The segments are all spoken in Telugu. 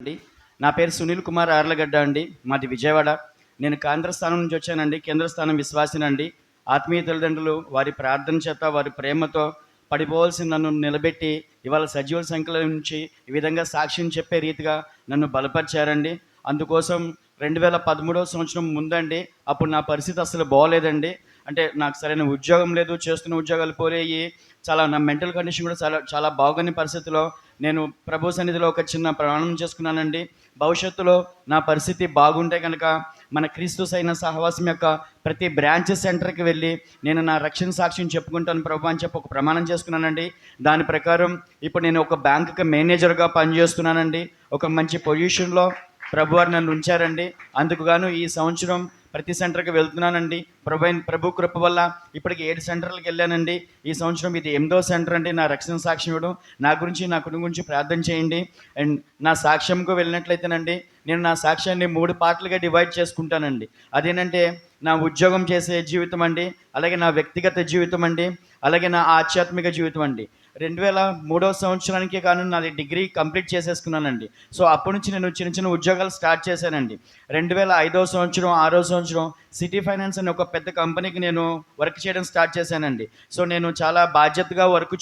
అండి. నా పేరు సునీల్ కుమార్ ఆర్లగడ్డ అండి. మాది విజయవాడ. నేను కేంద్ర స్థానం నుంచి వచ్చానండి. కేంద్ర స్థానం విశ్వాసినండి. ఆత్మీయ తల్లిదండ్రులు వారి ప్రార్థన చేత, వారి ప్రేమతో పడిపోవాల్సిన నన్ను నిలబెట్టి ఇవాళ సజీవుల సంఖ్యలో నుంచి ఈ విధంగా సాక్ష్యం చెప్పే రీతిగా నన్ను బలపరిచారండి. అందుకోసం 2013 సంవత్సరం ముందండి, అప్పుడు నా పరిస్థితి అసలు బాగోలేదండి. అంటే నాకు సరైన ఉద్యోగం లేదు, చేస్తున్న ఉద్యోగాలు పోయాయి. నా మెంటల్ కండిషన్ కూడా చాలా చాలా బాగోని పరిస్థితిలో నేను ప్రభు సన్నిధిలో ఒక చిన్న ప్రమాణం చేసుకున్నానండి. భవిష్యత్తులో నా పరిస్థితి బాగుంటే కనుక మన క్రీస్తు సైన సహవాసం యొక్క ప్రతి బ్రాంచ్ సెంటర్కి వెళ్ళి నేను నా రక్షణ సాక్ష్యం చెప్పుకుంటాను ప్రభు అని చెప్పి ఒక ప్రమాణం చేసుకున్నానండి. దాని ప్రకారం ఇప్పుడు నేను ఒక బ్యాంకుకి మేనేజర్గా పనిచేస్తున్నానండి. ఒక మంచి పొజిషన్లో ప్రభువారు నన్ను ఉంచారండి. అందుకు గాను ఈ సంవత్సరం ప్రతి సెంటర్కి వెళ్తున్నానండి. ప్రభు కృప వల్ల ఇప్పటికి 7 సెంటర్లకు వెళ్ళానండి. ఈ సంవత్సరం ఇది 8వ సెంటర్ అండి నా రక్షణ సాక్ష్యం ఇవ్వడం. నా గురించి, నా కుటుంబం గురించి ప్రార్థన చేయండి. అండ్ నా సాక్ష్యంకు వెళ్ళినట్లయితేనండి, నేను నా సాక్ష్యాన్ని 3 పార్ట్లుగా డివైడ్ చేసుకుంటానండి. అదేంటంటే నా ఉద్యోగం చేసే జీవితం అండి, అలాగే నా వ్యక్తిగత జీవితం అండి, అలాగే నా ఆధ్యాత్మిక జీవితం అండి. 2003వ సంవత్సరానికి కాను నాది డిగ్రీ కంప్లీట్ చేసేసుకున్నానండి. సో అప్పటి నుంచి నేను చిన్న చిన్న ఉద్యోగాలు స్టార్ట్ చేశానండి. 2005వ సంవత్సరం, 6వ సంవత్సరం సిటీ ఫైనాన్స్ అనే ఒక పెద్ద కంపెనీకి నేను వర్క్ చేయడం స్టార్ట్ చేశానండి. సో నేను చాలా బాధ్యతగా వర్క్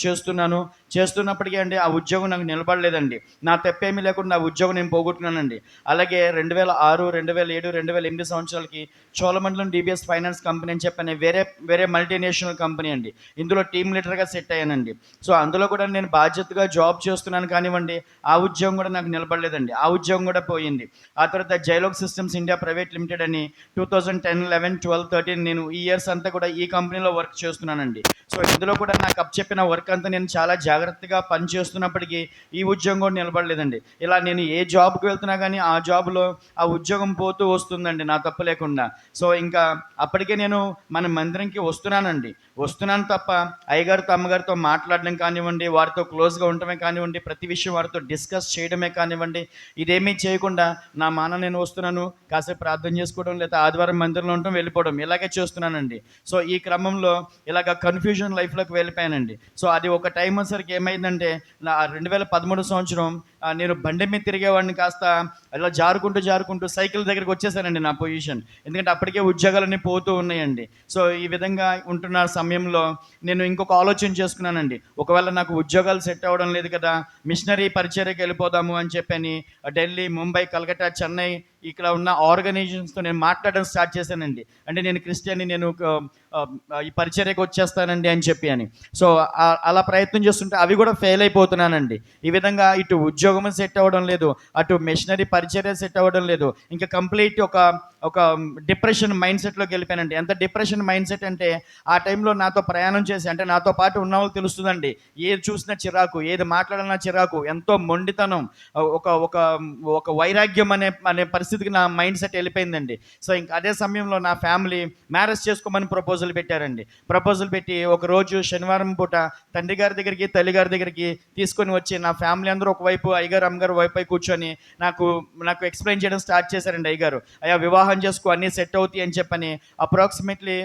చేస్తున్నప్పటికీ అండి ఆ ఉద్యోగం నాకు నిలబడలేదండి. నా తప్పేమీ లేకుండా ఆ ఉద్యోగం నేను పోగొట్టుకున్నానండి. అలాగే 2006, 2007, 2008 సంవత్సరాలకి చోళమండలం డిబిఎస్ ఫైనాన్స్ కంపెనీ అని చెప్పని వేరే మల్టీనేషనల్ కంపెనీ అండి. ఇందులో టీమ్ లీడర్గా సెట్ అయ్యానండి. సో అందులో కూడా నేను బాధ్యతగా జాబ్ చేస్తున్నాను కానివ్వండి, ఆ ఉద్యోగం కూడా నాకు నిలబడలేదండి. ఆ ఉద్యోగం కూడా పోయింది. ఆ తర్వాత జైలోగ్ సిస్టమ్స్ ఇండియా ప్రైవేట్ లిమిటెడ్ అని 2010, 11, 12, 13 నేను ఈ ఇయర్స్ అంతా కూడా ఈ కంపెనీలో వర్క్ చేస్తున్నానండి. సో ఇందులో కూడా నాకు అప్పచెప్పిన వర్క్ అంతా నేను చాలా జాగ్రత్తగా పని చేస్తున్నప్పటికీ ఈ ఉద్యోగం కూడా నిలబడలేదండి. ఇలా నేను ఏ జాబ్కి వెళ్తున్నా కానీ ఆ జాబ్లో ఆ ఉద్యోగం పోతూ వస్తుందండి నా తప్పు లేకుండా. సో ఇంకా అప్పటికే నేను మన మందిరంకి వస్తున్నాను తప్ప అయ్యగారితో అమ్మగారితో మాట్లాడడం కానివ్వండి, వారితో క్లోజ్గా ఉండటమే కానివ్వండి, ప్రతి విషయం వారితో డిస్కస్ చేయడమే కానివ్వండి, ఇదేమీ చేయకుండా నా నేను వస్తున్నాను, కాసేపు ప్రార్థన చేసుకోవడం, లేదా ఆదివారం మందిరంలో ఉండటం, వెళ్ళిపోవడం, ఇలాగే చేస్తున్నానండి. సో ఈ క్రమంలో ఇలాగ కన్ఫ్యూజన్ లైఫ్లోకి వెళ్ళిపోయానండి. సో అది ఒక టైం వచ్చేసరికి ఏమైందంటే, నా 2013 సంవత్సరం నేను బండి మీద తిరిగేవాడిని కాస్త ఇలా జారుకుంటూ సైకిల్ దగ్గరికి వచ్చేసానండి నా పొజిషన్. ఎందుకంటే అప్పటికే ఉద్యోగాలన్నీ పోతూ ఉన్నాయండి. సో ఈ విధంగా ఉంటున్న సమయంలో నేను ఇంకొక ఆలోచన చేసుకున్నానండి. ఒకవేళ నాకు ఉద్యోగాలు సెట్ అవ్వడం లేదు కదా, మిషనరీ పరిచర్యకి వెళ్ళిపోదాము అని చెప్పని ఢిల్లీ, ముంబై, కలకత్తా, చెన్నై ఇక్కడ ఉన్న ఆర్గనైజేషన్స్తో నేను మాట్లాడడం స్టార్ట్ చేశానండి. అంటే నేను క్రిస్టియన్ని, నేను ఈ పరిచర్యకు వచ్చేస్తానండి అని. సో అలా ప్రయత్నం చేస్తుంటే అవి కూడా ఫెయిల్ అయిపోతున్నానండి. ఈ విధంగా ఇటు ఉద్యోగం సెట్ అవ్వడం లేదు, అటు మిషనరీ పరిచర్య సెట్ అవ్వడం లేదు. ఇంకా కంప్లీట్ ఒక డిప్రెషన్ మైండ్ సెట్లోకి వెళ్ళిపోయానండి. ఎంత డిప్రెషన్ మైండ్ సెట్ అంటే, ఆ టైంలో నాతో ప్రయాణం చేసి, అంటే నాతో పాటు ఉన్న వాళ్ళు తెలుస్తుందండి, ఏది చూసినా చిరాకు, ఏది మాట్లాడాలన్నా చిరాకు, ఎంతో మొండితనం, ఒక ఒక ఒక వైరాగ్యం అనే పరిస్థితికి నా మైండ్ సెట్ వెళ్ళిపోయిందండి. సో ఇంకా అదే సమయంలో నా ఫ్యామిలీ మ్యారేజ్ చేసుకోమని ప్రపోజల్ పెట్టారండి. ప్రపోజల్ పెట్టి ఒక రోజు శనివారం పూట తండ్రి గారి దగ్గరికి, తల్లి గారి దగ్గరికి తీసుకొని వచ్చి నా ఫ్యామిలీ అందరూ ఒకవైపు, అయ్యగారు అమ్మగారు వైపు కూర్చొని నాకు ఎక్స్ప్లెయిన్ చేయడం స్టార్ట్ చేశారండి. అయ్యగారు, అయ్యా వివాహం చేసుకో, అన్నీ సెట్ అవుతాయి అని చెప్పని అప్రాక్సిమేట్లీ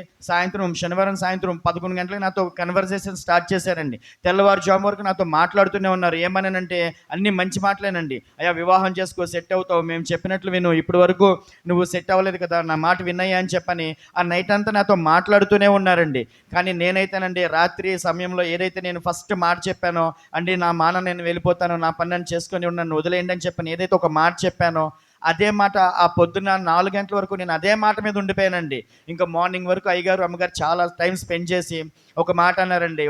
శనివారం సాయంత్రం 11 గంటలకు నాతో కన్వర్సేషన్ స్టార్ట్ చేశారండి. తెల్లవారుజాము వరకు నాతో మాట్లాడుతూనే ఉన్నారు. ఏమనంటే అన్ని మంచి మాటలేనండి. అయ్యా వివాహం చేసుకో, సెట్ అవుతావు, మేము చెప్పినట్లు విను, ఇప్పటి వరకు నువ్వు సెట్ అవ్వలేదు కదా, నా మాట విన్నాయా అని చెప్పని ఆ నైట్ అంతా నాతో మాట్లాడుతూనే ఉన్నారండి. కానీ నేనైతేనండి రాత్రి సమయంలో ఏదైతే నేను ఫస్ట్ మాట చెప్పానో, అండి నా నేను వెళ్ళిపోతాను, నా పని నన్ను చేసుకొని నన్ను వదిలేయండి అని చెప్పని ఏదైతే ఒక మాట చెప్పానో, అదే మాట ఆ పొద్దున్న 4 గంటల వరకు నేను అదే మాట మీద ఉండిపోయానండి. ఇంకా మార్నింగ్ వరకు అయ్యగారు అమ్మగారు చాలా టైం స్పెండ్ చేసి ఒక మాట అన్నారండి.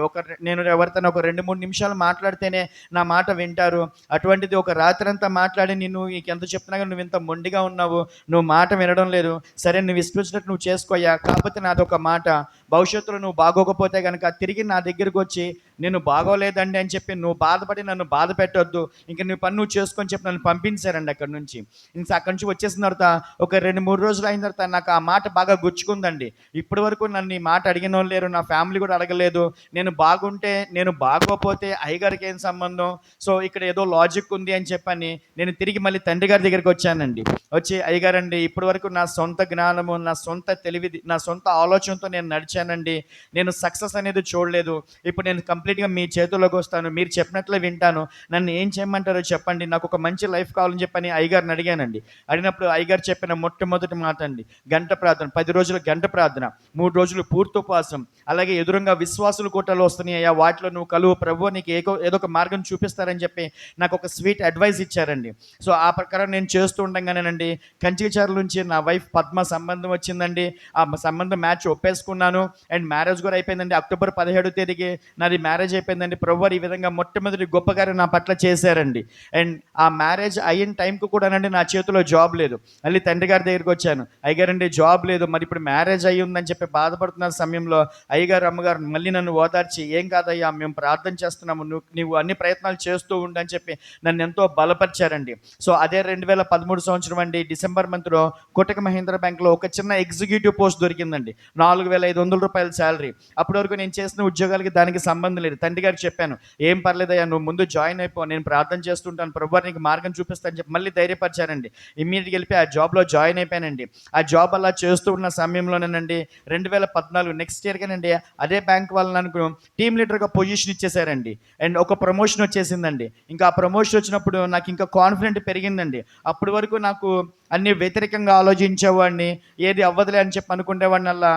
నేను ఎవరితోనే ఒక 2-3 నిమిషాలు మాట్లాడితేనే నా మాట వింటారు, అటువంటిది ఒక రాత్రంతా మాట్లాడి నేను ఎంత చెప్తున్నా కానీ నువ్వు ఇంత మొండిగా ఉన్నావు, నువ్వు మాట వినడం లేదు, సరే నువ్వు ఇష్టం వచ్చినట్టు నువ్వు చేసుకోయ్యా, కాకపోతే నాదొక మాట, భవిష్యత్తులో నువ్వు బాగోకపోతే కనుక తిరిగి నా దగ్గరికి వచ్చి నేను బాగోలేదండి అని చెప్పి నువ్వు బాధపడి నన్ను బాధ పెట్టొద్దు, ఇంక నీ పని నువ్వు చేసుకొని చెప్పి నన్ను పంపించారండి అక్కడి నుంచి. ఇంకా అక్కడి నుంచి వచ్చేసిన తర్వాత ఒక 2-3 రోజులు అయిన తర్వాత నాకు ఆ మాట బాగా గుచ్చుకుందండి. ఇప్పటి వరకు నన్ను ఈ మాట అడిగిన వాళ్ళు లేరు, నా ఫ్యామిలీ కూడా అడగలేదు. నేను బాగుంటే, నేను బాగోపోతే అయ్యగారికి ఏం సంబంధం, సో ఇక్కడ ఏదో లాజిక్ ఉంది అని చెప్పని నేను తిరిగి మళ్ళీ తండ్రి గారి దగ్గరికి వచ్చానండి. వచ్చి అయ్యగారండి, ఇప్పటి వరకు నా సొంత జ్ఞానము, నా సొంత తెలివి, నా సొంత ఆలోచనతో నేను నడిచానండి, నేను సక్సెస్ అనేది చూడలేదు. ఇప్పుడు నేను కంప్లీట్ కంప్లీట్గా మీ చేతుల్లోకి వస్తాను, మీరు చెప్పినట్లే వింటాను, నన్ను ఏం చేయమంటారో చెప్పండి, నాకు ఒక మంచి లైఫ్ కావాలని చెప్పని అయ్యగారిని అడిగానండి. అడిగినప్పుడు అయ్యగారు చెప్పిన మొట్టమొదటి మాట అండి, గంట ప్రార్థన, 10 రోజులు గంట ప్రార్థన, 3 రోజులు పూర్తి ఉపవాసం, అలాగే ఎదురుగా విశ్వాసుల కూటలు వస్తున్నాయి అయ్యా, వాటిలో నువ్వు కలువు, ప్రభు నీకు ఏదో ఒక మార్గం చూపిస్తారని చెప్పి నాకు ఒక స్వీట్ అడ్వైస్ ఇచ్చారండి. సో ఆ ప్రకారం నేను చేస్తూ ఉండగానేనండి, కంచికచర్ల నుంచి నా వైఫ్ పద్మ సంబంధం వచ్చిందండి. ఆ సంబంధం మ్యాచ్ ఒప్పేసుకున్నాను అండ్ మ్యారేజ్ కూడా అయిపోయిందండి. అక్టోబర్ 17వ తేదీకి నాది మ్యారేజ్ అయిపోయిందండి. ప్రభువారు ఈ విధంగా మొట్టమొదటి గొప్ప కార్యం నా పట్ల చేశారండి. అండ్ ఆ మ్యారేజ్ అయిన టైంకి కూడానండి నా చేతిలో జాబ్ లేదు. మళ్ళీ తండ్రి గారి దగ్గరికి వచ్చాను, అయ్యగారండి జాబ్ లేదు, మరి ఇప్పుడు మ్యారేజ్ అయ్యి ఉందని చెప్పి బాధపడుతున్న సమయంలో అయ్యగారు అమ్మగారు మళ్ళీ నన్ను ఓదార్చి, ఏం కాదయ్యా, మేము ప్రార్థన చేస్తున్నాము, నువ్వు అన్ని ప్రయత్నాలు చేస్తూ ఉండని చెప్పి నన్ను ఎంతో బలపరిచారండి. సో అదే 2013 సంవత్సరం అండి, డిసెంబర్ మంత్లో కోటక్ మహీంద్రా బ్యాంక్లో ఒక చిన్న ఎగ్జిక్యూటివ్ పోస్ట్ దొరికిందండి. 4,500 రూపాయల శాలరీ. అప్పటి వరకు నేను చేసిన ఉద్యోగాలకి దానికి సంబంధం లేదు. తండ్రి గారికి చెప్పాను, ఏం పర్లేదయ్యా, నువ్వు ముందు జాయిన్ అయిపో, నేను ప్రార్థన చేస్తుంటాను, ప్రభువారు నీకు మార్గం చూపిస్తాను చెప్పి మళ్ళీ ధైర్యపరిచారండి. ఇమ్మీడియట్గా వెళ్ళి ఆ జాబ్లో జాయిన్ అయిపోయానండి. ఆ జాబ్ అలా చేస్తూ ఉన్న సమయంలోనేనండి 2014 నెక్స్ట్ ఇయర్గానండి అదే బ్యాంక్ వాళ్ళు నాకు టీమ్ లీడర్గా పొజిషన్ ఇచ్చేసారండి. అండ్ ఒక ప్రమోషన్ వచ్చేసిందండి. ఇంకా ఆ ప్రమోషన్ వచ్చినప్పుడు నాకు ఇంకా కాన్ఫిడెంట్ పెరిగిందండి. అప్పటి వరకు నాకు అన్ని వ్యతిరేకంగా ఆలోచించేవాడిని, ఏది అవ్వదులే అని చెప్పి అనుకునేవాడిని, అలా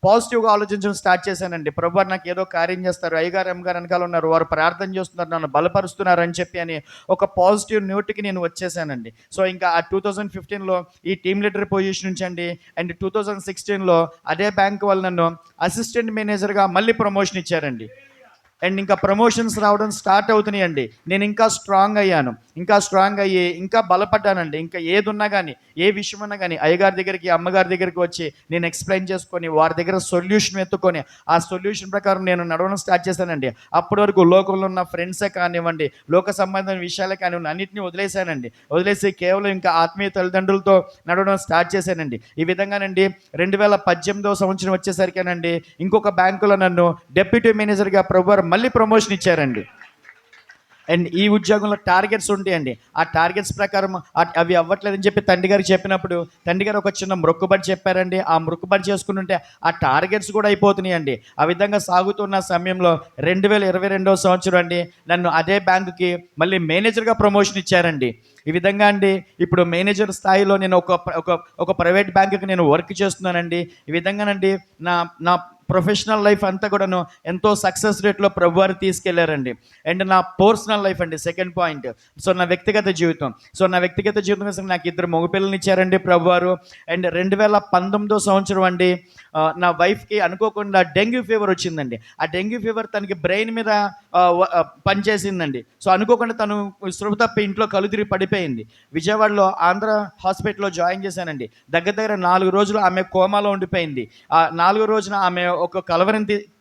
పాజిటివ్గా ఆలోచించడం స్టార్ట్ చేశానండి. ప్రభువారు నాకు ఏదో కార్యం చేస్తారు, అయ్యగారు అమ్మగారు వెనకాల ఉన్నారు, వారు ప్రార్థన చేస్తున్నారు, నన్ను బలపరుస్తున్నారు అని చెప్పి అని ఒక పాజిటివ్ నోట్కి నేను వచ్చేసానండి. సో ఇంకా ఆ 2015లో ఈ టీమ్ లీడర్ పొజిషన్ నుంచి అండి, అండ్ 2016లో అదే బ్యాంక్ వాళ్ళు నన్ను అసిస్టెంట్ మేనేజర్గా మళ్ళీ ప్రమోషన్ ఇచ్చారండి. అండ్ ఇంకా ప్రమోషన్స్ రావడం స్టార్ట్ అవుతున్నాయండి. నేను ఇంకా స్ట్రాంగ్ అయ్యాను, ఇంకా స్ట్రాంగ్ అయ్యి ఇంకా బలపడ్డానండి. ఇంకా ఏది ఉన్నా కానీ, ఏ విషయం ఉన్నా కానీ అయ్యగారి దగ్గరికి అమ్మగారి దగ్గరికి వచ్చి నేను ఎక్స్ప్లెయిన్ చేసుకొని వారి దగ్గర సొల్యూషన్ ఎత్తుకొని ఆ సొల్యూషన్ ప్రకారం నేను నడవడం స్టార్ట్ చేశానండి. అప్పటి వరకు లోకంలో ఉన్న ఫ్రెండ్సే కానివ్వండి, లోక సంబంధమైన విషయాలే కానివ్వండి, అన్నింటినీ వదిలేశానండి. వదిలేసి కేవలం ఇంకా ఆత్మీయ తల్లిదండ్రులతో నడవడం స్టార్ట్ చేశానండి. ఈ విధంగానండి 2018వ సంవత్సరం వచ్చేసరికేనండి ఇంకొక బ్యాంకులో నన్ను డెప్యూటీ మేనేజర్గా ప్రభువారు మళ్ళీ ప్రమోషన్ ఇచ్చారండి. అండ్ ఈ ఉద్యోగంలో టార్గెట్స్ ఉంటాయండి. ఆ టార్గెట్స్ ప్రకారం అవి అవ్వట్లేదని చెప్పి తండ్రి గారికి చెప్పినప్పుడు తండ్రి గారు ఒక చిన్న మొక్కుబడి చెప్పారండి. ఆ మొక్కుబడి చేసుకుంటుంటే ఆ టార్గెట్స్ కూడా అయిపోతున్నాయండి. ఆ విధంగా సాగుతున్న సమయంలో 2022వ సంవత్సరం అండి నన్ను అదే బ్యాంకుకి మళ్ళీ మేనేజర్గా ప్రమోషన్ ఇచ్చారండి. ఈ విధంగా అండి ఇప్పుడు మేనేజర్ స్థాయిలో నేను ఒక ప్రైవేట్ బ్యాంకుకి నేను వర్క్ చేస్తున్నానండి. ఈ విధంగానండి నా నా ప్రొఫెషనల్ లైఫ్ అంతా కూడాను ఎంతో సక్సెస్ రేట్లో ప్రభువారు తీసుకెళ్లారండి. అండ్ నా పర్సనల్ లైఫ్ అండి సెకండ్ పాయింట్. సో నా వ్యక్తిగత జీవితం కోసం నాకు 2 మగపిల్లల్ని ఇచ్చారండి ప్రభువారు. అండ్ 2019వ సంవత్సరం అండి నా వైఫ్కి అనుకోకుండా డెంగ్యూ ఫీవర్ వచ్చిందండి. ఆ డెంగ్యూ ఫీవర్ తనకి బ్రెయిన్ మీద పనిచేసిందండి. సో అనుకోకుండా తను స్పృహ తప్పి ఇంట్లో కళ్ళు తిరిగి పడిపోయింది. విజయవాడలో ఆంధ్ర హాస్పిటల్లో జాయిన్ చేశానండి. దగ్గర 4 రోజులు ఆమె కోమాలో ఉండిపోయింది. ఆ 4 రోజున ఆమె ఒక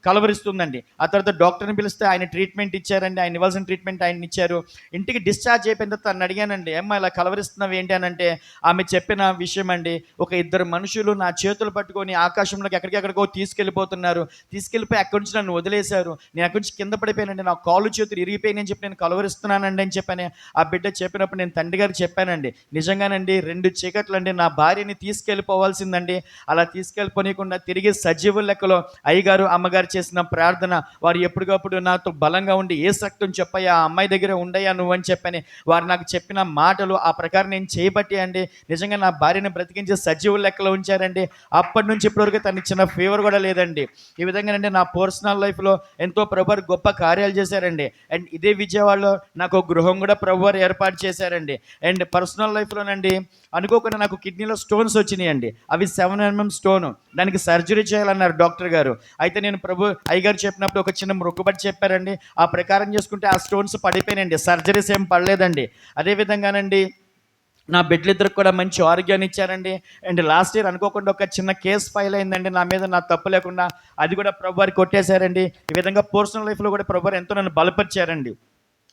కలవరిస్తుందండి. ఆ తర్వాత డాక్టర్ని పిలిస్తే ఆయన ట్రీట్మెంట్ ఇచ్చారండి. ఆయన ఇవ్వాల్సిన ట్రీట్మెంట్ ఆయన ఇచ్చారు. ఇంటికి డిశ్చార్జ్ అయిపోయిన తర్వాత తను అడిగానండి, ఏమ్మా ఇలా కలవరిస్తున్నావు ఏంటి అని అంటే ఆమె చెప్పిన విషయం అండి, ఒక 2 మనుషులు నా చేతులు పట్టుకొని ఆకాశంలోకి ఎక్కడికెక్కడికో తీసుకెళ్ళిపోయి అక్కడి నుంచి నన్ను వదిలేశారు. నేను అక్కడి నుంచి కింద పడిపోయానండి, నా కాళ్ళు చేతులు ఇరిగిపోయినాయి అని చెప్పి నేను కలవరిస్తున్నానండి అని చెప్పని ఆ బిడ్డ చెప్పినప్పుడు నేను తండ్రి గారికి చెప్పానండి, నిజంగానండి 2 చీకట్లండి నా భార్యని తీసుకెళ్ళిపోవాల్సిందండి. అలా తీసుకెళ్ళిపోనీయకుండా తిరిగి సజీవుల లెక్కలో అయ్యగారు అమ్మగారు చేసిన ప్రార్థన, వారు ఎప్పటికప్పుడు నాతో బలంగా ఉండి ఏ శక్తిని చెప్పయ్యా, ఆ అమ్మాయి దగ్గర ఉండయ్యా నువ్వని చెప్పని వారు నాకు చెప్పిన మాటలు ఆ ప్రకారం నేను చేయబట్టి అండి నిజంగా నా భార్యను బ్రతికించి సజీవుల లెక్కలో ఉంచారండి. అప్పటి నుంచి ఇప్పటివరకు తనకి చిన్న ఫీవర్ కూడా లేదండి. ఈ విధంగానండి నా పర్సనల్ లైఫ్లో ఎంతో ప్రభువారు గొప్ప కార్యాలు చేశారండి. అండ్ ఇదే విజయవాడలో నాకు ఒక గృహం కూడా ప్రభువారు ఏర్పాటు చేశారండి. అండ్ పర్సనల్ లైఫ్లోనండి అనుకోకుండా నాకు కిడ్నీలో స్టోన్స్ వచ్చినాయండి. అవి 7mm స్టోను, దానికి సర్జరీ చేయాలన్నారు డాక్టర్ గారు. అయితే నేను అయ్యగారు చెప్పినప్పుడు ఒక చిన్న మొక్కుబడి చెప్పారండి. ఆ ప్రకారం చేసుకుంటే ఆ స్టోన్స్ పడిపోయినాయండి, సర్జరీస్ ఏం పడలేదండి. అదేవిధంగానండి నా బిడ్డలిద్దరికి కూడా మంచి ఆరోగ్యాన్ని ఇచ్చారండి. అండ్ లాస్ట్ ఇయర్ అనుకోకుండా ఒక చిన్న కేసు ఫైల్ అయిందండి నా మీద, నా తప్పు లేకుండా, అది కూడా ప్రభువారు కొట్టేశారండి. ఈ విధంగా పర్సనల్ లైఫ్లో కూడా ప్రభువారు ఎంతో నన్ను బలపరిచారండి.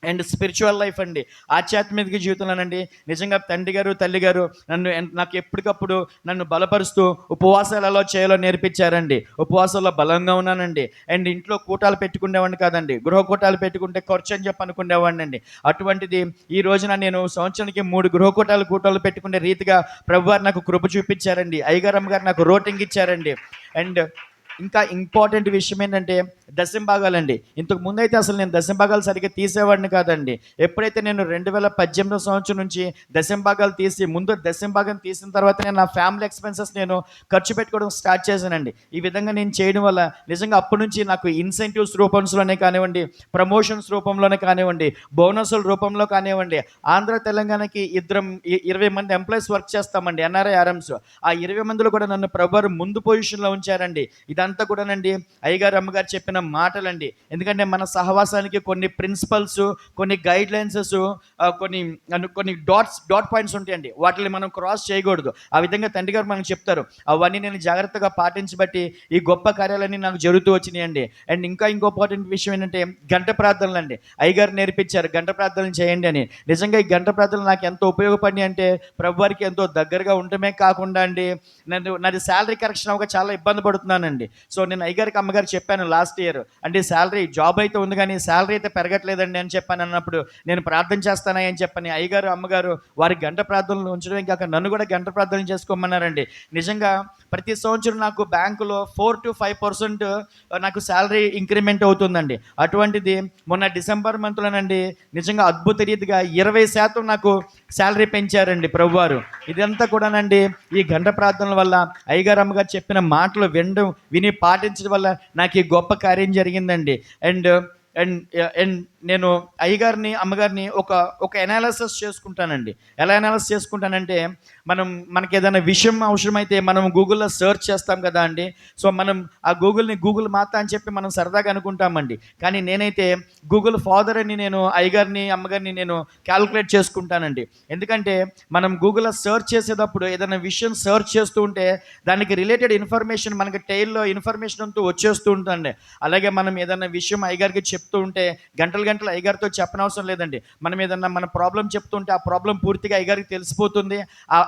అండ్ స్పిరిచువల్ లైఫ్ అండి, ఆధ్యాత్మిక జీవితంలోనండి నిజంగా తండ్రి గారు తల్లి గారు నాకు ఎప్పటికప్పుడు నన్ను బలపరుస్తూ ఉపవాసాలు ఎలా చేయాలో నేర్పించారండి. ఉపవాసాల్లో బలంగా ఉన్నానండి. అండ్ ఇంట్లో కూటాలు పెట్టుకునేవాడిని కాదండి, గృహ కూటాలు పెట్టుకుంటే ఖర్చు అని చెప్పి అనుకునేవాడిని అండి. అటువంటిది ఈ రోజున నేను సంవత్సరానికి 3 గృహ కూటాలు పెట్టుకునే రీతిగా ప్రభువారు నాకు కృప చూపించారండి. అయ్యగారు అమ్మగారు నాకు రోటింగ్ ఇచ్చారండి. అండ్ ఇంకా ఇంపార్టెంట్ విషయం ఏంటంటే దశంభాగాలండి. ఇంతకు ముందైతే అసలు నేను దశంభాగాలు సరిగ్గా తీసేవాడిని కాదండి. ఎప్పుడైతే నేను 2018 సంవత్సరం నుంచి దశంభాగాలు తీసి, ముందు దశంభాగం తీసిన తర్వాత నేను నా ఫ్యామిలీ ఎక్స్‌పెన్సెస్ నేను ఖర్చు పెట్టుకోవడం స్టార్ట్ చేశానండి. ఈ విధంగా నేను చేయడం వల్ల నిజంగా అప్పటి నుంచి నాకు ఇన్సెంటివ్స్ రూపంలోనే కానివ్వండి, ప్రమోషన్స్ రూపంలోనే కానివ్వండి, బోనసుల రూపంలో కానివ్వండి, ఆంధ్ర తెలంగాణకి 20 మంది ఎంప్లాయీస్ వర్క్ చేస్తామండి, ఎన్ఆర్ఐ ఆర్ఎమ్స్. ఆ 20 మందిలో కూడా నన్ను ప్రభువారు ముందు పొజిషన్‌లో ఉంచారండి. ఇదంతా కూడానండి అయ్యగారు, అమ్మగారు చెప్పిన మాటలండి. ఎందుకంటే మన సహవాసానికి కొన్ని ప్రిన్సిపల్స్, కొన్ని గైడ్‌లైన్సెస్, కొన్ని డాట్ పాయింట్స్ ఉంటాయండి. వాటిని మనం క్రాస్ చేయకూడదు. ఆ విధంగా తండ్రి గారు మనకు చెప్తారు. అవన్నీ నేను జాగ్రత్తగా పాటించబట్టి ఈ గొప్ప కార్యాలన్నీ నాకు జరుగుతూ వచ్చినాయండి. అండ్ ఇంకో ఇంపార్టెంట్ విషయం ఏంటంటే గంట ప్రార్థనలండి. అయ్యగారు నేర్పించారు గంట ప్రార్థనలు చేయండి అని. నిజంగా ఈ గంట ప్రార్థనలు నాకు ఎంతో ఉపయోగపడినాయి అంటే ప్రభువారికి ఎంతో దగ్గరగా ఉండటమే కాకుండా అండి, నాది శాలరీ కరెక్షన్ అవ్వక చాలా ఇబ్బంది పడుతున్నానండి. సో నేను అయ్యగారికి, అమ్మగారు చెప్పాను లాస్ట్ ఇయర్, అంటే శాలరీ జాబ్ అయితే ఉంది కానీ శాలరీ అయితే పెరగట్లేదండి అని చెప్పాను. అన్నప్పుడు నేను ప్రార్థన చేస్తానా అని చెప్పని అయ్యగారు, అమ్మగారు వారి గంట ప్రార్థనలు ఉంచడమే కాక నన్ను కూడా గంట ప్రార్థనలు చేసుకోమన్నారండి. నిజంగా ప్రతి సంవత్సరం నాకు బ్యాంకులో 4 to 5% నాకు శాలరీ ఇంక్రిమెంట్ అవుతుందండి. అటువంటిది మొన్న డిసెంబర్ మంత్లోనండి నిజంగా అద్భుత రీతిగా 20% నాకు శాలరీ పెంచారండి ప్రభువారు. ఇదంతా కూడానండి ఈ గంట ప్రార్థనల వల్ల, అయ్యగారు, అమ్మగారు చెప్పిన మాటలు విని పాటించడం వల్ల నాకు ఈ గొప్ప కార్యం జరిగిందండి. అండ్ అండ్ అండ్ నేను అయ్యగారిని, అమ్మగారిని ఒక ఎనాలిసిస్ చేసుకుంటానండి. ఎలా ఎనాలిసిస్ చేసుకుంటానంటే, మనకి ఏదైనా విషయం అవసరమైతే మనం గూగుల్లో సెర్చ్ చేస్తాం కదా అండి. సో మనం ఆ గూగుల్ మాత అని చెప్పి మనం సరదాగా అనుకుంటామండి. కానీ నేనైతే గూగుల్ ఫాదర్ అని నేను అయ్యగారిని, అమ్మగారిని నేను క్యాలిక్యులేట్ చేసుకుంటానండి. ఎందుకంటే మనం గూగుల్లో సెర్చ్ చేసేటప్పుడు ఏదైనా విషయం సెర్చ్ చేస్తూ ఉంటే దానికి రిలేటెడ్ ఇన్ఫర్మేషన్ మనకి టైల్లో ఇన్ఫర్మేషన్ అంటూ వచ్చేస్తూ ఉంటుందండి. అలాగే మనం ఏదైనా విషయం అయ్యగారికి చెప్తూ ఉంటే గంటలు అయ్యగారితో చెప్పనవసరం లేదండి. మనం ఏదన్నా మన ప్రాబ్లం చెప్తుంటే ఆ ప్రాబ్లం పూర్తిగా అయ్యగారికి తెలిసిపోతుంది.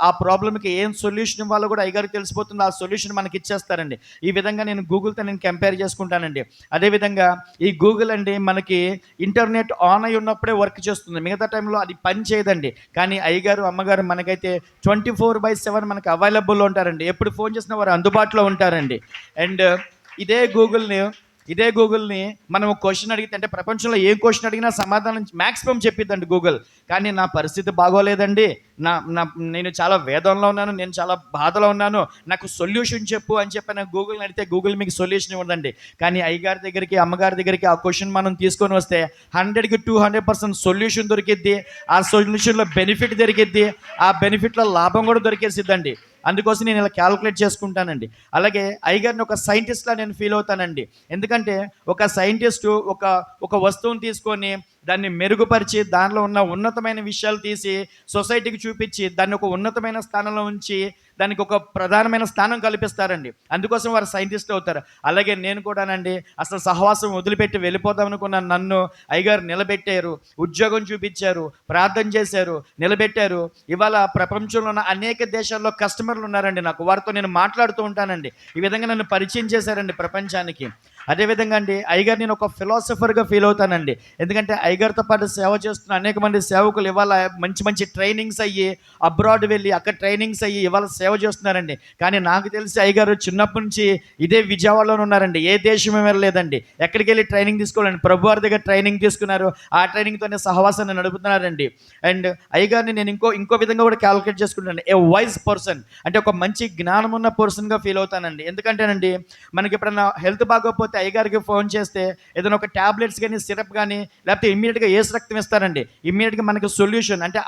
ఆ ప్రాబ్లంకి ఏం సొల్యూషన్ ఇవ్వాలో కూడా అయ్యగారికి తెలిసిపోతుంది. ఆ సొల్యూషన్ మనకి ఇచ్చేస్తారండి. ఈ విధంగా నేను గూగుల్తో కంపేర్ చేసుకుంటానండి. అదేవిధంగా ఈ గూగుల్ అండి మనకి ఇంటర్నెట్ ఆన్ అయి ఉన్నప్పుడే వర్క్ చేస్తుంది, మిగతా టైంలో అది పని చేయదండి. కానీ అయ్యగారు, అమ్మగారు మనకైతే 24/7 మనకి అవైలబుల్లో ఉంటారండి. ఎప్పుడు ఫోన్ చేసినా వారు అందుబాటులో ఉంటారండి. అండ్ ఇదే గూగుల్ని మనం ఒక క్వశ్చన్ అడిగితే, అంటే ప్రపంచంలో ఏ క్వశ్చన్ అడిగినా సమాధానం మ్యాక్సిమం చెప్పిద్దండి గూగుల్. కానీ నా పరిస్థితి బాగోలేదండి, నేను చాలా వేదంలో ఉన్నాను, నేను చాలా బాధలో ఉన్నాను, నాకు సొల్యూషన్ చెప్పు అని చెప్పి నాకు గూగుల్ని అడిగితే గూగుల్ మీకు సొల్యూషన్ ఇవ్వదండి. కానీ అయ్యగారి దగ్గరికి, అమ్మగారి దగ్గరికి ఆ క్వశ్చన్ మనం తీసుకొని వస్తే 100కి 200% సొల్యూషన్ దొరికిద్ది. ఆ సొల్యూషన్లో బెనిఫిట్ దొరికిద్ది, ఆ బెనిఫిట్లో లాభం కూడా దొరికేసిద్దండి. అందుకోసం నేను ఇలా క్యాలిక్యులేట్ చేసుకుంటానండి. అలాగే అయ్యగారిని ఒక సైంటిస్ట్లా నేను ఫీల్ అవుతానండి. ఎందుకంటే ఒక సైంటిస్టు ఒక వస్తువుని తీసుకొని దాన్ని మెరుగుపరిచి దానిలో ఉన్న ఉన్నతమైన విషయాలు తీసి సొసైటీకి చూపించి దాన్ని ఒక ఉన్నతమైన స్థానంలో ఉంచి దానికి ఒక ప్రధానమైన స్థానం కల్పిస్తారండి. అందుకోసం వారు సైంటిస్ట్ అవుతారు. అలాగే నేను కూడానండి అసలు సహవాసం వదిలిపెట్టి వెళ్ళిపోదాం అనుకున్న నన్ను అయ్యగారు నిలబెట్టారు, ఉద్యోగం చూపించారు, ప్రార్థన చేశారు, నిలబెట్టారు. ఇవాళ ప్రపంచంలో ఉన్న అనేక దేశాల్లో కస్టమర్లు ఉన్నారండి నాకు, వారితో నేను మాట్లాడుతూ ఉంటానండి. ఈ విధంగా నన్ను పరిచయం చేశారండి ప్రపంచానికి. అదేవిధంగా అండి అయ్యగారు నేను ఒక ఫిలాసఫర్గా ఫీల్ అవుతానండి. ఎందుకంటే అయ్యగారితో పాటు సేవ చేస్తున్న అనేక మంది సేవకులు ఇవాళ మంచి ట్రైనింగ్స్ అయ్యి అబ్రాడ్ వెళ్ళి అక్కడ ట్రైనింగ్స్ అయ్యి ఇవాళ సేవ చేస్తున్నారండి. కానీ నాకు తెలిసి అయ్యగారు చిన్నప్పటి నుంచి ఇదే విజయవాడలోనే ఉన్నారండి, ఏ దేశమే వెళ్ళలేదండి. ఎక్కడికి వెళ్ళి ట్రైనింగ్ తీసుకోవాలండి, ప్రభువారి దగ్గర ట్రైనింగ్ తీసుకున్నారు, ఆ ట్రైనింగ్తోనే సహవాసాన్ని నడుపుతున్నారండి. అండ్ అయ్యగారిని నేను ఇంకో విధంగా కూడా క్యాలిక్యులేట్ చేసుకుంటాను, ఏ వైజ్ పర్సన్, అంటే ఒక మంచి జ్ఞానం ఉన్న పర్సన్గా ఫీల్ అవుతానండి. ఎందుకంటేనండి మనకి ఎప్పుడన్నా హెల్త్ బాగోకపోతే అయ్యగారికి ఫోన్ చేస్తే ఏదైనా ఒక ట్యాబ్లెట్స్ కానీ, సిరప్ కానీ, లేకపోతే ఇమ్మీడియట్గా ఏసు రక్తం ఇస్తారండి. ఇమ్మీడియట్గా మనకి సొల్యూషన్, అంటే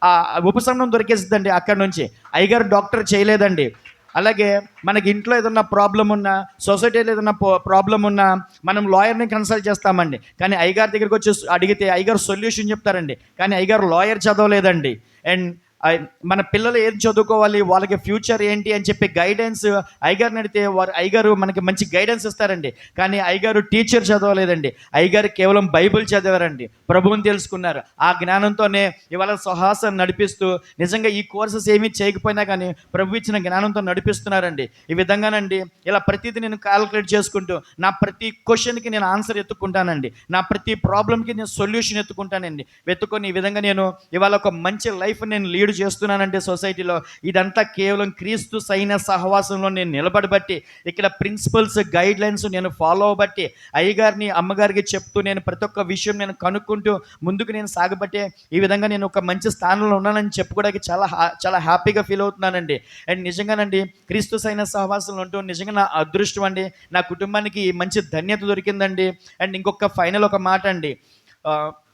ఆ ఉపశమనం దొరికేస్తుందండి అక్కడ నుంచి. అయ్యగారు డాక్టర్ చేయలేదండి. అలాగే మనకి ఇంట్లో ఏదన్నా ప్రాబ్లం ఉన్నా, సొసైటీలో ఏదన్నా ప్రాబ్లం ఉన్నా మనం లాయర్ని కన్సల్ట్ చేస్తామండి. కానీ అయ్యగారి దగ్గరికి వచ్చి అడిగితే అయ్యగారు సొల్యూషన్ చెప్తారండి. కానీ అయ్యగారు లాయర్ చదవలేదండి. అండ్ మన పిల్లలు ఏం చదువుకోవాలి, వాళ్ళకి ఫ్యూచర్ ఏంటి అని చెప్పి గైడెన్స్ అయ్యగారిని అడిగితే అయ్యగారు మనకి మంచి గైడెన్స్ ఇస్తారండి. కానీ అయ్యగారు టీచర్ చదవలేదండి. అయ్యగారు కేవలం బైబిల్ చదివారండి, ప్రభువుని తెలుసుకున్నారు. ఆ జ్ఞానంతోనే ఇవాళ సహాసాన్ని నడిపిస్తూ నిజంగా ఈ కోర్సెస్ ఏమీ చేయకపోయినా కానీ ప్రభు ఇచ్చిన జ్ఞానంతో నడిపిస్తున్నారండి. ఈ విధంగానండి ఇలా ప్రతిదీ నేను క్యాలిక్యులేట్ చేసుకుంటూ నా ప్రతి క్వశ్చన్కి నేను ఆన్సర్ ఎత్తుకుంటానండి, నా ప్రతి ప్రాబ్లంకి నేను సొల్యూషన్ వెతుక్కొని ఈ విధంగా నేను ఇవాళ ఒక మంచి లైఫ్ నేను లీడ్ చేస్తున్నానంటే సొసైటీలో, ఇదంతా కేవలం క్రీస్తు సైన్య సహవాసంలో నేను నిలబడబట్టి, ఇక్కడ ప్రిన్సిపల్స్ గైడ్ లైన్స్ నేను ఫాలో అవ్వబట్టి, అయ్యగారిని అమ్మగారికి చెప్తూ నేను ప్రతి ఒక్క విషయం నేను కనుక్కుంటూ ముందుకు నేను సాగబట్టే ఈ విధంగా నేను ఒక మంచి స్థానంలో ఉన్నానని చెప్పుకోవడానికి చాలా హ్యాపీగా ఫీల్ అవుతున్నానండి. అండ్ నిజంగానండి క్రీస్తు సైన్య సహవాసంలో ఉంటూ నిజంగా నా అదృష్టం అండి, నా కుటుంబానికి మంచి ధన్యత దొరికిందండి. అండ్ ఇంకొక ఫైనల్ ఒక మాట అండి,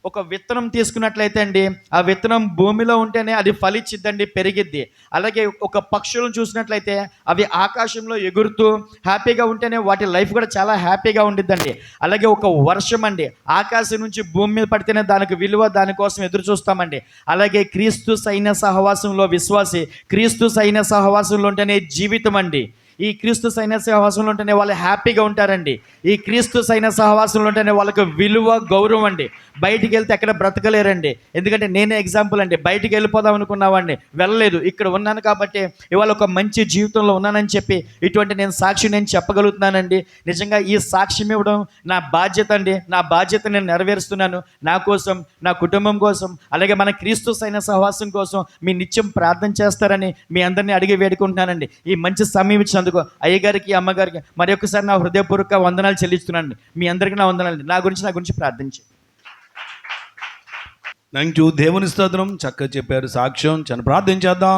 ఒక విత్తనం తీసుకున్నట్లయితే అండి, ఆ విత్తనం భూమిలో ఉంటేనే అది ఫలించిద్దండి, పెరిగిద్ది. అలాగే ఒక పక్షులను చూసినట్లయితే అవి ఆకాశంలో ఎగురుతూ హ్యాపీగా ఉంటేనే వాటి లైఫ్ కూడా చాలా హ్యాపీగా ఉండిద్దండి. అలాగే ఒక వర్షం అండి, ఆకాశం నుంచి భూమి మీద పడితేనే దానికి విలువ, దానికోసం ఎదురు చూస్తామండి. అలాగే క్రీస్తు సైన్య సహవాసంలో విశ్వాసి, క్రీస్తు సైన్య సహవాసంలో ఉంటేనే జీవితం అండి. ఈ క్రీస్తు సైన్య సహవాసంలో ఉంటేనే వాళ్ళు హ్యాపీగా ఉంటారండి. ఈ క్రీస్తు సైన్య సహవాసంలో ఉంటేనే వాళ్ళకి విలువ, గౌరవం అండి. బయటికి వెళ్తే ఎక్కడ బ్రతకలేరండి. ఎందుకంటే నేనే ఎగ్జాంపుల్ అండి, బయటికి వెళ్ళిపోదాం అనుకున్నావాడిని, వెళ్ళలేదు. ఇక్కడ ఉన్నాను కాబట్టి ఇవాళ ఒక మంచి జీవితంలో ఉన్నానని చెప్పి ఇటువంటి సాక్షి నేను చెప్పగలుగుతున్నానండి. నిజంగా ఈ సాక్ష్యం ఇవ్వడం నా బాధ్యత అండి. నా బాధ్యత నేను నెరవేరుస్తున్నాను. నా కోసం, నా కుటుంబం కోసం, అలాగే మన క్రీస్తు సైన్య సహవాసం కోసం మీ నిత్యం ప్రార్థన చేస్తారని మీ అందరినీ అడిగి వేడుకుంటున్నానండి. ఈ మంచి సమయం ఇచ్చినందుకు అయ్యగారికి, అమ్మగారికి మరి ఒక్కసారి నా హృదయపూర్వక వందనాలు చెల్లిస్తున్నానండి. మీ అందరికీ నా వందనాలండి. నా గురించి ప్రార్థించి. Thank you. దేవుని స్తోత్రం, చక్కగా చెప్పారు సాక్ష్యం. చాలా ప్రార్థన చేద్దాం.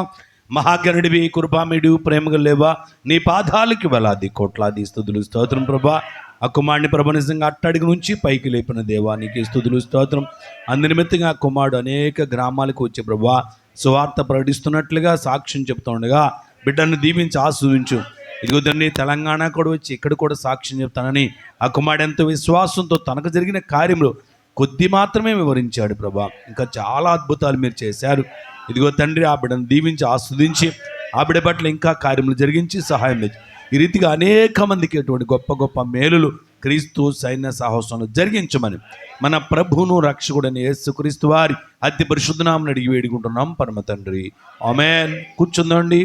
మహాగణుడివి, కృపామయుడు, ప్రేమగా లేవా, నీ పాదాలకి వేలాది కోట్లాది స్తుతులు స్తోత్రం ప్రభా. ఆ కుమారుని ప్రభ నిజంగా అట్టడికి నుంచి పైకి లేపిన దేవానికి స్తుతులు స్తోత్రం. అందునిమిత్తంగా ఆ కుమారుడు అనేక గ్రామాలకు వచ్చే ప్రభా సువార్త ప్రకటిస్తున్నట్లుగా సాక్ష్యం చెప్తుండగా బిడ్డను దీవించి ఆస్వాదించు. ఇదిగో దాన్ని తెలంగాణ కూడా వచ్చి ఇక్కడ కూడా సాక్ష్యం చెప్తానని ఆ కుమారుడు ఎంతో విశ్వాసంతో తనకు జరిగిన కార్యములు కొద్ది మాత్రమే వివరించాడు ప్రభా. ఇంకా చాలా అద్భుతాలు మీరు చేశారు. ఇదిగో తండ్రి, ఆ బిడ్డను దీవించి ఆస్వాదించి ఆ బిడ్డ పట్ల ఇంకా కార్యములు జరిగించి సహాయం లేదు. ఈ రీతిగా అనేక మందికి ఎటువంటి గొప్ప గొప్ప మేలులు క్రీస్తు సైన్య సాహసంలో జరిగించమని మన ప్రభువును రక్షకుడని యేసుక్రీస్తు వారి అతి పరిశుద్ధ నామమున అడిగి వేడుకుంటున్నాం పరమ తండ్రి. ఆమేన్. కూర్చుందండి.